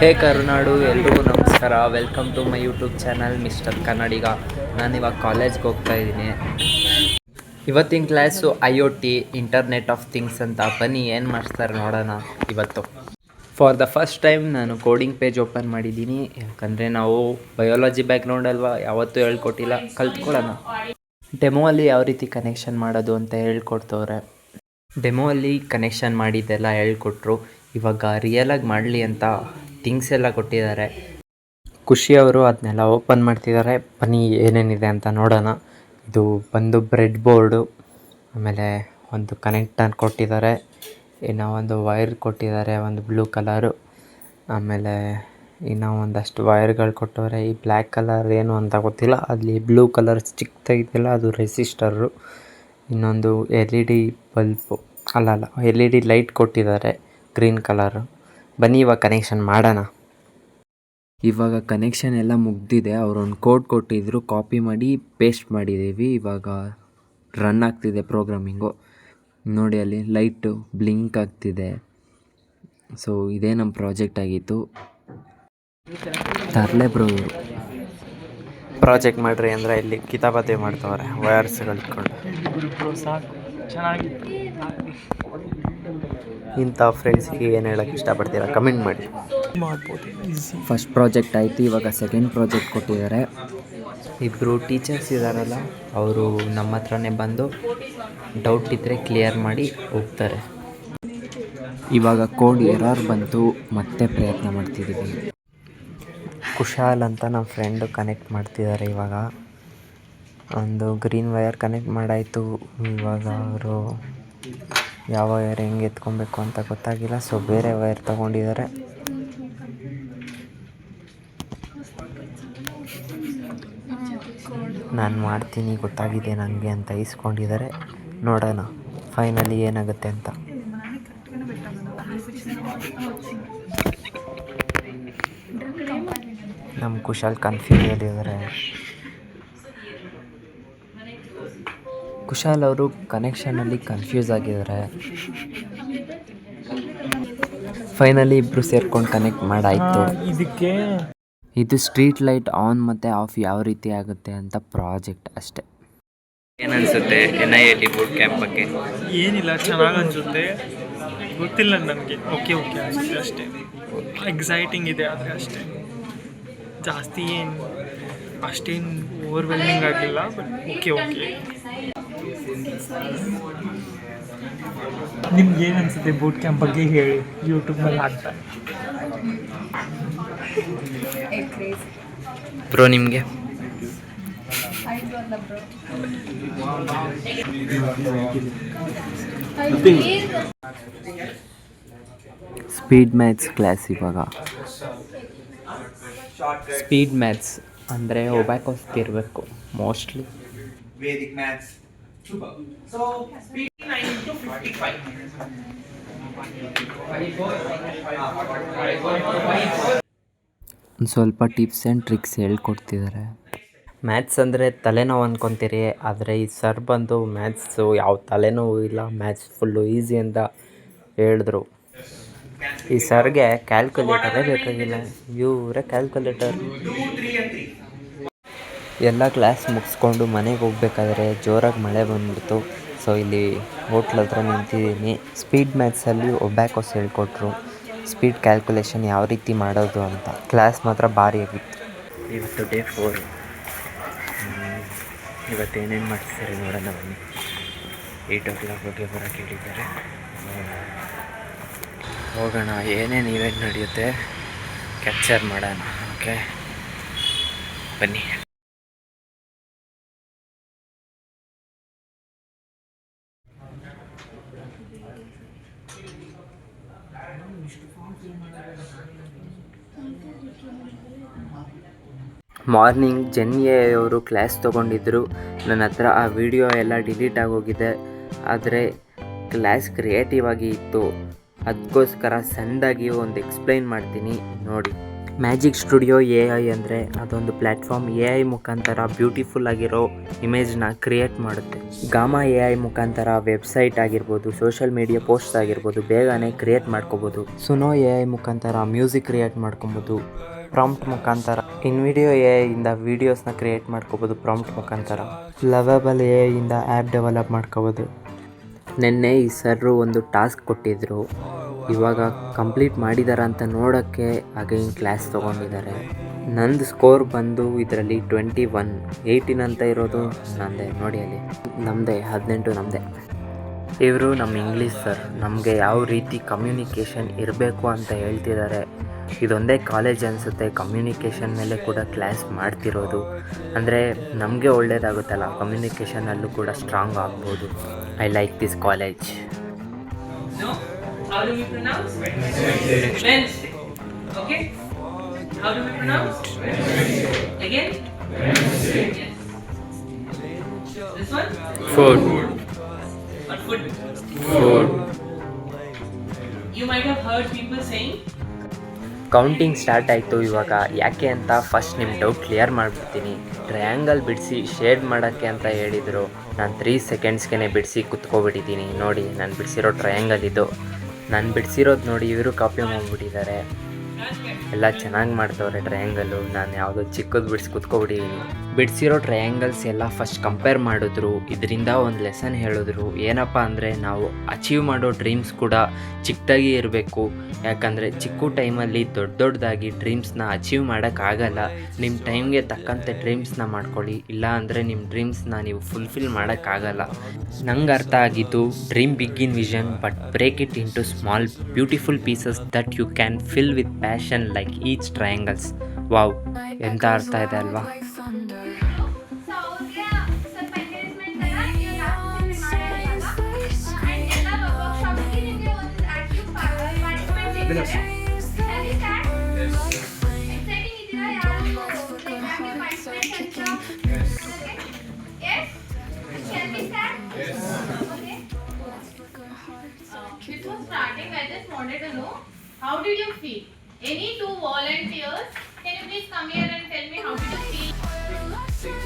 ಹೇ ಕರುನಾಡು, ಎಲ್ರಿಗೂ ನಮಸ್ಕಾರ. Welcome to my YouTube channel mister Kannadiga. ನಾನಿವಾಗ ಕಾಲೇಜ್ಗೆ ಹೋಗ್ತಾ ಇದ್ದೀನಿ. ಇವತ್ತಿನ class IoT internet of things ಅಂತ. ಬನ್ನಿ ಏನು ಮಾಡಿಸ್ತಾರೆ ನೋಡೋಣ ಇವತ್ತು. ಫಾರ್ ದ ಫಸ್ಟ್ ಟೈಮ್ ನಾನು ಕೋಡಿಂಗ್ ಪೇಜ್ ಓಪನ್ ಮಾಡಿದ್ದೀನಿ. ಯಾಕಂದರೆ ನಾವು ಬಯೋಲಜಿ ಬ್ಯಾಕ್ಗ್ರೌಂಡ್ ಅಲ್ವಾ, ಯಾವತ್ತೂ ಹೇಳ್ಕೊಟ್ಟಿಲ್ಲ, ಕಲ್ತ್ಕೊಳ್ಳೋಣ. ಡೆಮೋ ಅಲ್ಲಿ ಯಾವ ರೀತಿ ಕನೆಕ್ಷನ್ ಮಾಡೋದು ಅಂತ ಹೇಳ್ಕೊಡ್ತವ್ರೆ. ಡೆಮೋ ಅಲ್ಲಿ ಕನೆಕ್ಷನ್ ಮಾಡಿದ್ದೆಲ್ಲ ಹೇಳ್ಕೊಟ್ರು. ಇವಾಗ ರಿಯಲಾಗಿ ಮಾಡಲಿ ಅಂತ ಥಿಂಗ್ಸ್ ಎಲ್ಲ ಕೊಟ್ಟಿದ್ದಾರೆ. ಖುಷಿಯವರು ಅದನ್ನೆಲ್ಲ ಓಪನ್ ಮಾಡ್ತಿದ್ದಾರೆ. ಬನ್ನಿ ಏನೇನಿದೆ ಅಂತ ನೋಡೋಣ. ಇದು ಬಂದು ಬ್ರೆಡ್ ಬೋರ್ಡು, ಆಮೇಲೆ ಒಂದು ಕನೆಕ್ಟರ್ ಕೊಟ್ಟಿದ್ದಾರೆ, ಇನ್ನು ಒಂದು ವೈರ್ ಕೊಟ್ಟಿದ್ದಾರೆ, ಒಂದು ಬ್ಲೂ ಕಲರು, ಆಮೇಲೆ ಇನ್ನೂ ಒಂದಷ್ಟು ವೈರ್ಗಳು ಕೊಟ್ಟವ್ರೆ. ಈ ಬ್ಲ್ಯಾಕ್ ಕಲರ್ ಏನು ಅಂತ ಗೊತ್ತಿಲ್ಲ, ಅಲ್ಲಿ ಬ್ಲೂ ಕಲರ್ ಸ್ಟಿಕ್ ತೆಗಿತಿಲ್ಲ, ಅದು ರೆಸಿಸ್ಟರು. ಇನ್ನೊಂದು LED ಬಲ್ಪು ಅಲ್ಲ LED ಲೈಟ್ ಕೊಟ್ಟಿದ್ದಾರೆ ಗ್ರೀನ್ ಕಲರು. ಬನ್ನಿ ಇವಾಗ ಕನೆಕ್ಷನ್ ಮಾಡೋಣ. ಇವಾಗ ಕನೆಕ್ಷನ್ ಎಲ್ಲ ಮುಗ್ದಿದೆ. ಅವರೊಂದು ಕೋಡ್ ಕೊಟ್ಟಿದ್ರು, ಕಾಪಿ ಮಾಡಿ ಪೇಸ್ಟ್ ಮಾಡಿದ್ದೀವಿ. ಇವಾಗ ರನ್ ಆಗ್ತಿದೆ ಪ್ರೋಗ್ರಾಮಿಂಗು. ನೋಡಿ ಅಲ್ಲಿ ಲೈಟು ಬ್ಲಿಂಕ್ ಆಗ್ತಿದೆ. ಸೊ ಇದೇ ನಮ್ಮ ಪ್ರಾಜೆಕ್ಟ್ ಆಗಿತ್ತು. ತರಲೆ ಬ್ರೋ ಇವರು ಪ್ರಾಜೆಕ್ಟ್ ಮಾಡಿರಿ ಅಂದರೆ ಇಲ್ಲಿ ಕಿತಾಪತಿ ಮಾಡ್ತವ್ರೆ ವಯರ್ಸ್ಗಳು ಇಟ್ಕೊಂಡು. ಇಂಥ ಫ್ರೆಂಡ್ಸಿಗೆ ಏನು ಹೇಳೋಕ್ಕೆ ಇಷ್ಟಪಡ್ತೀರಾ ಕಮೆಂಟ್ ಮಾಡಿ. ಫಸ್ಟ್ ಪ್ರಾಜೆಕ್ಟ್ ಆಯಿತು. ಇವಾಗ ಸೆಕೆಂಡ್ ಪ್ರಾಜೆಕ್ಟ್ ಕೊಟ್ಟಿದ್ದಾರೆ. ಇಬ್ಬರು ಟೀಚರ್ಸ್ ಇದ್ದಾರಲ್ಲ, ಅವರು ನಮ್ಮ ಹತ್ರನೇ ಬಂದು ಡೌಟ್ ಇದ್ದರೆ ಕ್ಲಿಯರ್ ಮಾಡಿ ಹೋಗ್ತಾರೆ. ಇವಾಗ ಕೋಡ್ ಎರರ್ ಬಂತು, ಮತ್ತೆ ಪ್ರಯತ್ನ ಮಾಡ್ತಿದ್ದೀವಿ. ಕುಶಾಲ್ ಅಂತ ನಮ್ಮ ಫ್ರೆಂಡು ಕನೆಕ್ಟ್ ಮಾಡ್ತಿದ್ದಾರೆ. ಇವಾಗ ಒಂದು ಗ್ರೀನ್ ವಯರ್ ಕನೆಕ್ಟ್ ಮಾಡಾಯಿತು. ಇವಾಗ ಅವರು ಯಾವ ವಯರ್ ಹೆಂಗೆ ಎತ್ಕೊಬೇಕು ಅಂತ ಗೊತ್ತಾಗಿಲ್ಲ, ಸೊ ಬೇರೆ ವಯರ್ ತೊಗೊಂಡಿದ್ದಾರೆ. ನಾನು ಮಾಡ್ತೀನಿ, ಗೊತ್ತಾಗಿದೆ ನನಗೆ ಅಂತ ಇಸ್ಕೊಂಡಿದ್ದಾರೆ. ನೋಡೋಣ ಫೈನಲಿ ಏನಾಗುತ್ತೆ ಅಂತ. ನಮ್ಮ ಕುಶಾಲ್ ಕನ್ಫ್ಯೂಸಲ್ಲಿದ್ದಾರೆ. ಕುಶಾಲ್ ಅವರು ಕನೆಕ್ಷನಲ್ಲಿ ಕನ್ಫ್ಯೂಸ್ ಆಗಿದ್ದಾರೆ. ಫೈನಲಿ ಇಬ್ಬರು ಸೇರ್ಕೊಂಡು ಕನೆಕ್ಟ್ ಮಾಡಾಯಿತು. ಇದು ಸ್ಟ್ರೀಟ್ ಲೈಟ್ ಆನ್ ಮತ್ತು ಆಫ್ ಯಾವ ರೀತಿ ಆಗುತ್ತೆ ಅಂತ ಪ್ರಾಜೆಕ್ಟ್ ಅಷ್ಟೇ. ಏನನ್ಸುತ್ತೆ NIIT ಬೂಟ್ ಕ್ಯಾಂಪ್ ಬಗ್ಗೆ? ಏನಿಲ್ಲ, ಚೆನ್ನಾಗಿ ಅನಿಸುತ್ತೆ. ಗೊತ್ತಿಲ್ಲ ನನಗೆ. ಓಕೆ ಅನಿಸುತ್ತೆ ಅಷ್ಟೇ. ಎಕ್ಸೈಟಿಂಗ್ ಇದೆ, ಆದರೆ ಅಷ್ಟೇ. ಜಾಸ್ತಿ ಅಷ್ಟೇನು ಓವರ್ವೆಲ್ಮಿಂಗ್ ಆಗಿಲ್ಲ, ಬಟ್ ಓಕೆ. ನಿಮ್ಗೆ ಏನು ಅನಿಸುತ್ತೆ ಬೂಟ್ ಕ್ಯಾಂಪ್ ಬಗ್ಗೆ ಹೇಳಿ, ಯೂಟ್ಯೂಬ್ನಲ್ಲಿ ಹಾಕ್ತಾರೆ. ಬ್ರೋ ನಿಮಗೆ? Speed maths class. ಇವಾಗ ಸ್ಪೀಡ್ ಮ್ಯಾಥ್ಸ್ ಅಂದರೆ ಒಬ್ಯಾಕೋಸ್ ಇರಬೇಕು mostly. Vedic maths. Super. So speed 9 to 55. ಒಂದು ಸ್ವಲ್ಪ ಟಿಪ್ಸ್ ಆ್ಯಂಡ್ ಟ್ರಿಕ್ಸ್ ಹೇಳ್ಕೊಡ್ತಿದ್ದಾರೆ. ಮ್ಯಾಥ್ಸ್ ಅಂದರೆ ತಲೆನೋವು ಅಂದ್ಕೊತೀರಿ, ಆದರೆ ಈ ಸರ್ ಬಂದು ಮ್ಯಾಥ್ಸು ಯಾವ ತಲೆನೋವು ಇಲ್ಲ, ಮ್ಯಾಥ್ಸ್ ಫುಲ್ಲು ಈಸಿ ಅಂತ ಹೇಳಿದ್ರು. ಈ ಸರ್ಗೆ ಕ್ಯಾಲ್ಕುಲೇಟರೇ ಬೇಕಾಗಿಲ್ಲ, ಇವರೇ ಕ್ಯಾಲ್ಕುಲೇಟರ್. ಎಲ್ಲ ಕ್ಲಾಸ್ ಮುಗಿಸ್ಕೊಂಡು ಮನೆಗೆ ಹೋಗ್ಬೇಕಾದ್ರೆ ಜೋರಾಗಿ ಮಳೆ ಬಂದ್ಬಿಡ್ತು. ಸೊ ಇಲ್ಲಿ ಹೋಟ್ಲ್ ಹತ್ರ ನಿಂತಿದ್ದೀನಿ. ಸ್ಪೀಡ್ ಮ್ಯಾಥ್ಸಲ್ಲಿ ಒಬ್ಯಾಕೋಸ್ ಹೇಳ್ಕೊಟ್ರು, ಸ್ಪೀಡ್ ಕ್ಯಾಲ್ಕುಲೇಷನ್ ಯಾವ ರೀತಿ ಮಾಡೋದು ಅಂತ. ಕ್ಲಾಸ್ ಮಾತ್ರ ಭಾರಿ ಆಗಿತ್ತು. ಇವತ್ತು ಡೇ 4. ಇವತ್ತು ಏನೇನು ಮಾಡ್ತಿದ್ದಾರೆ ನೋಡೋಣ ಬನ್ನಿ. 8 o'clock ಬಗ್ಗೆ ಬರೋಕ್ಕೆ ಹೇಳಿದ್ದಾರೆ. ಹೋಗೋಣ, ಏನೇನು ಇವೆಂಟ್ ನಡೆಯುತ್ತೆ ಕ್ಯಾಪ್ಚರ್ ಮಾಡೋಣ. ಓಕೆ ಬನ್ನಿ. ಮಾರ್ನಿಂಗ್ ಜೆನ್ಎ ಅವರು ಕ್ಲಾಸ್ ತೊಗೊಂಡಿದ್ದರು. ನನ್ನ ಹತ್ರ ಆ ವಿಡಿಯೋ ಎಲ್ಲ ಡಿಲೀಟ್ ಆಗೋಗಿದೆ, ಆದರೆ ಕ್ಲಾಸ್ ಕ್ರಿಯೇಟಿವ್ ಆಗಿ ಇತ್ತು. ಅದಕ್ಕೋಸ್ಕರ ಸಣ್ಣದಾಗಿ ಒಂದು ಎಕ್ಸ್ಪ್ಲೈನ್ ಮಾಡ್ತೀನಿ ನೋಡಿ. ಮ್ಯಾಜಿಕ್ ಸ್ಟುಡಿಯೋ AI ಅಂದರೆ ಅದೊಂದು ಪ್ಲ್ಯಾಟ್ಫಾರ್ಮ್ AI ಮುಖಾಂತರ ಬ್ಯೂಟಿಫುಲ್ ಆಗಿರೋ ಇಮೇಜ್ನ ಕ್ರಿಯೇಟ್ ಮಾಡುತ್ತೆ. ಗಾಮಾ AI ಮುಖಾಂತರ ವೆಬ್ಸೈಟ್ ಆಗಿರ್ಬೋದು, ಸೋಷಿಯಲ್ ಮೀಡಿಯಾ ಪೋಸ್ಟ್ ಆಗಿರ್ಬೋದು ಬೇಗನೆ ಕ್ರಿಯೇಟ್ ಮಾಡ್ಕೋಬೋದು. ಸುನೋ AI ಮುಖಾಂತರ ಮ್ಯೂಸಿಕ್ ಕ್ರಿಯೇಟ್ ಮಾಡ್ಕೊಬೋದು. ಪ್ರಾಂಪ್ಟ್ ಮುಖಾಂತರ ಇನ್ವಿಡಿಯೋ AI ಇಂದ ವೀಡಿಯೋಸ್ನ ಕ್ರಿಯೇಟ್ ಮಾಡ್ಕೋಬೋದು. ಪ್ರಾಂಪ್ಟ್ ಮುಖಾಂತರ ಲವಬಲ್ AI ಇಂದ ಆ್ಯಪ್ ಡೆವಲಪ್ ಮಾಡ್ಕೋಬೋದು. ನಿನ್ನೆ ಈ ಸರ್ರು ಒಂದು ಟಾಸ್ಕ್ ಕೊಟ್ಟಿದ್ದರು, ಇವಾಗ ಕಂಪ್ಲೀಟ್ ಮಾಡಿದಾರ ಅಂತ ನೋಡೋಕ್ಕೆ ಅಗೈನ್ ಕ್ಲಾಸ್ ತೊಗೊಂಡಿದ್ದಾರೆ. ನಂದು ಸ್ಕೋರ್ ಬಂದು ಇದರಲ್ಲಿ 21, 18 ಅಂತ ಇರೋದು ನಂದೇ. ನೋಡಿ ಅಲ್ಲಿ ನಮ್ಮದೇ 18 ನಮ್ಮದೇ. ಇವರು ನಮ್ಮ ಇಂಗ್ಲೀಷ್ ಸರ್ ನಮಗೆ ಯಾವ ರೀತಿ ಕಮ್ಯುನಿಕೇಷನ್ ಇರಬೇಕು ಅಂತ ಹೇಳ್ತಿದ್ದಾರೆ. ಇದೊಂದೇ ಕಾಲೇಜ್ ಅನಿಸುತ್ತೆ ಕಮ್ಯುನಿಕೇಷನ್ ಮೇಲೆ ಕೂಡ ಕ್ಲಾಸ್ ಮಾಡ್ತಿರೋದು. ಅಂದರೆ ನಮಗೆ ಒಳ್ಳೆಯದಾಗುತ್ತಲ್ಲ, ಕಮ್ಯುನಿಕೇಷನಲ್ಲೂ ಕೂಡ ಸ್ಟ್ರಾಂಗ್ ಆಗ್ಬೋದು. I like this college. No? How do we pronounce? Wednesday. Okay? How do we pronounce? Again? Yes. This one? Food. What food? Food. You might have heard people saying, counting start ಆಯಿತು ಇವಾಗ. ಯಾಕೆ ಅಂತ first ನಿಮ್ಮ doubt clear ಮಾಡಿಬಿಡ್ತೀನಿ. Triangle ಬಿಡಿಸಿ shade ಮಾಡೋಕ್ಕೆ ಅಂತ ಹೇಳಿದರು. ನಾನು 3 ಸೆಕೆಂಡ್ಸ್ಗೆ ಬಿಡಿಸಿ ಕುತ್ಕೊಬಿಟ್ಟಿದ್ದೀನಿ. ನೋಡಿ ನಾನು ಬಿಡಿಸಿರೋ ಟ್ರಯಾಂಗಲ್ ಇದು. ನಾನು ಬಿಡಿಸಿರೋದು ನೋಡಿ ಇವರು ಕಾಪಿ ಮಾಡಿಬಿಟ್ಟಿದ್ದಾರೆ. ಎಲ್ಲ ಚೆನ್ನಾಗಿ ಮಾಡ್ತವ್ರೆ ಟ್ರಯಾಂಗಲ್ಲು. ನಾನು ಯಾವುದೋ ಚಿಕ್ಕದು ಬಿಡಿಸಿ ಕುತ್ಕೊಬಿಟ್ಟಿದ್ದೀನಿ. ಬಿಡಿಸಿರೋ ಟ್ರಯಾಂಗಲ್ಸ್ ಎಲ್ಲ ಫಸ್ಟ್ ಕಂಪೇರ್ ಮಾಡಿದ್ರು. ಇದರಿಂದ ಒಂದು ಲೆಸನ್ ಹೇಳಿದ್ರು. ಏನಪ್ಪ ಅಂದರೆ ನಾವು ಅಚೀವ್ ಮಾಡೋ ಡ್ರೀಮ್ಸ್ ಕೂಡ ಚಿಕ್ಕದಾಗಿ ಇರಬೇಕು. ಯಾಕಂದರೆ ಚಿಕ್ಕ ಟೈಮಲ್ಲಿ ದೊಡ್ಡದಾಗಿ ಡ್ರೀಮ್ಸ್ನ ಅಚೀವ್ ಮಾಡೋಕ್ಕಾಗಲ್ಲ. ನಿಮ್ಮ ಟೈಮ್ಗೆ ತಕ್ಕಂತೆ ಡ್ರೀಮ್ಸ್ನ ಮಾಡ್ಕೊಳ್ಳಿ, ಇಲ್ಲ ಅಂದರೆ ನಿಮ್ಮ ಡ್ರೀಮ್ಸ್ನ ನೀವು ಫುಲ್ಫಿಲ್ ಮಾಡೋಕ್ಕಾಗಲ್ಲ. ನಂಗೆ ಅರ್ಥ ಆಗಿದ್ದು dream big in vision but break it into small beautiful pieces that you can fill with passion like each triangles. Wow, ಎಂಥ ಅರ್ಥ ಇದೆ ಅಲ್ವಾ? Before starting, I just wanted to know, how did you feel? Any 2 volunteers, can you please come here and tell me how did you feel? Yes,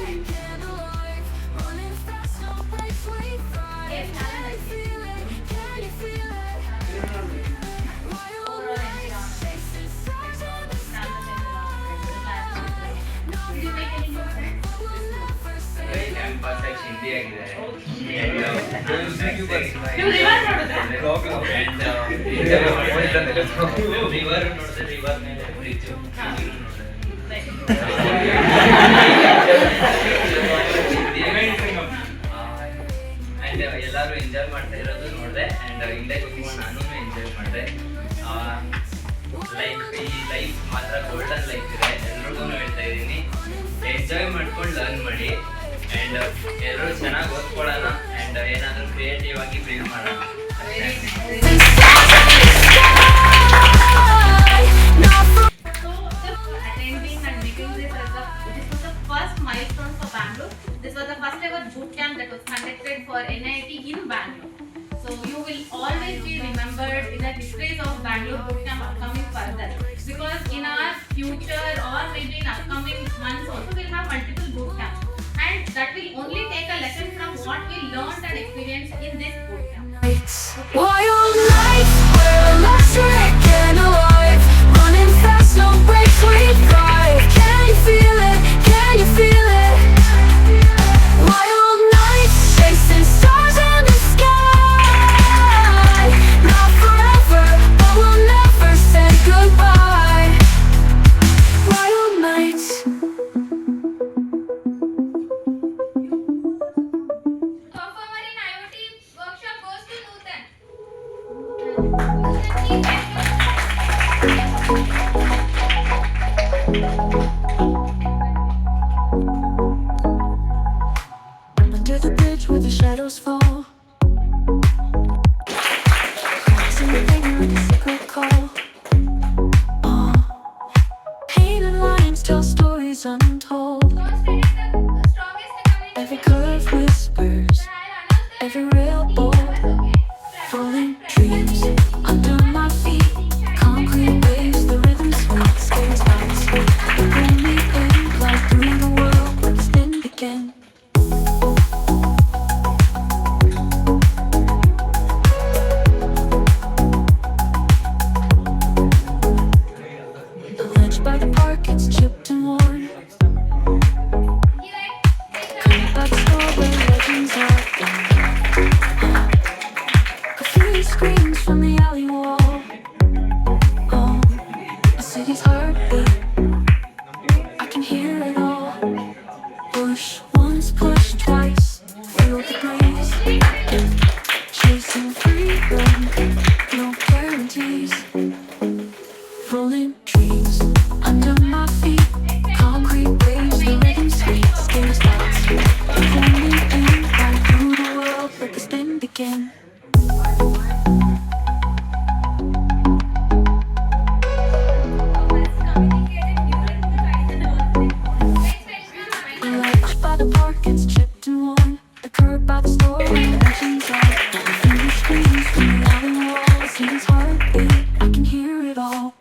Nana. Overall environment. Did you make any new friends? ನೀವು river ಎಲ್ಲರೂ enjoy ಮಾಡ್ತಾ ಇರೋದು ನೋಡಿದೆ. And India ಕುತ್ಕೊಂಡು ನಾನು enjoy ಮಾಡಿದೆ. Like ಈ life ಮಾತ್ರ ಗೋಲ್ಡನ್ ಲೈಫ್ ಇದೆ. ಎಲ್ರಿಗೂ ಹೇಳ್ತಾ ಇದ್ದೀನಿ, ಎಂಜಾಯ್ ಮಾಡ್ಕೊಂಡು ಲರ್ನ್ ಮಾಡಿ. ಆ್ಯಂಡ್ ಎಲ್ಲರೂ ಚೆನ್ನಾಗಿ ಓದ್ಕೊಳ್ಳೋಣ. ಆ್ಯಂಡ್ ಏನಾದರೂ ಕ್ರಿಯೇಟಿವ್ ಆಗಿ ಬಿಲ್ಡ್ ಮಾಡೋಣ. attending and making this as this was the first milestone for Bangalore. This was the first ever boot camp that was conducted for NIT in Bangalore. So you will always be remembered in the histories of Bangalore boot camp upcoming further, because in our future or maybe in upcoming months also we'll have multiple boot camps, and that will only take a lesson from what we learned and experienced in this boot camp. Wild nights, we're electric and alive, running fast, no breaks, we thrive. Can you feel it? Can you feel it? Wild nights, chasing stars in the sky. Not forever, but we'll never say goodbye. Wild nights. Performer in IoT workshop goes to Nutan. Under the bridge where the shadows fall, crossing the finger in a secret call. Painted lines tell stories untold. Every curve whispers, every rail bold, falling dreams under my feet. Concrete waves, the rhythm sweet, scales by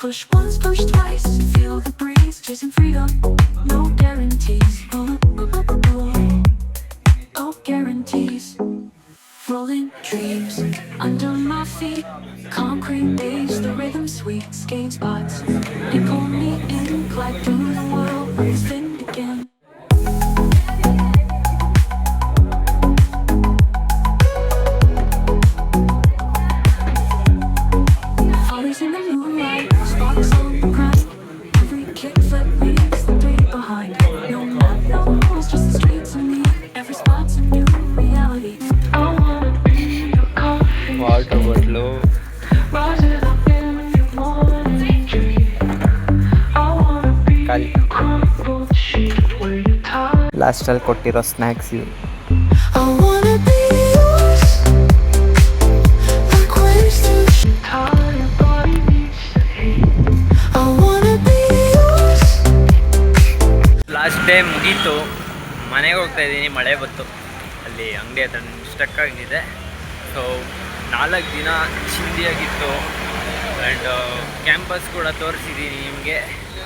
Push once, push twice, feel the breeze, chasing freedom, no guarantees. No guarantees. Rolling dreams under my feet, concrete days, the rhythm sweet, skate spots. They pull me in, glide through the world, breathe thin again. Always in the moonlight, sparks on the ground. Every kickflip leaves the way behind. No map, no rules, just the streets of me. Every spot's a new reality. I wanna be your coffee. Water bottle Rising up in you more than a dream. I wanna be ಖಾಲಿ. your crumpled sheet where you're tired. ಲಾಸ್ಟಲ್ಲಿ ಕೊಟ್ಟಿರೋ snacks ಇವು. I wanna be yours. Like waves through tired, your body needs to heat. I wanna be yours. Last day ಮುಗೀತು, ಮನೆಗೆ ಹೋಗ್ತಾ ಇದ್ದೀನಿ. ಮಳೆ ಬಂತು, ಅಲ್ಲಿ ಅಂಗಡಿ ಹತ್ರ ಸ್ಟಕ್ ಆಗಿದೆ. ಸೊ 4 ದಿನ ಚಿಂದಿಯಾಗಿತ್ತು. ಆ್ಯಂಡ್ ಕ್ಯಾಂಪಸ್ ಕೂಡ ತೋರಿಸಿದ್ದೀನಿ ನಿಮಗೆ,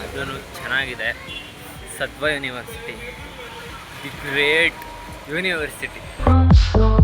ಅದೂ ಚೆನ್ನಾಗಿದೆ. ಸತ್ವ university, the great university. Run slow.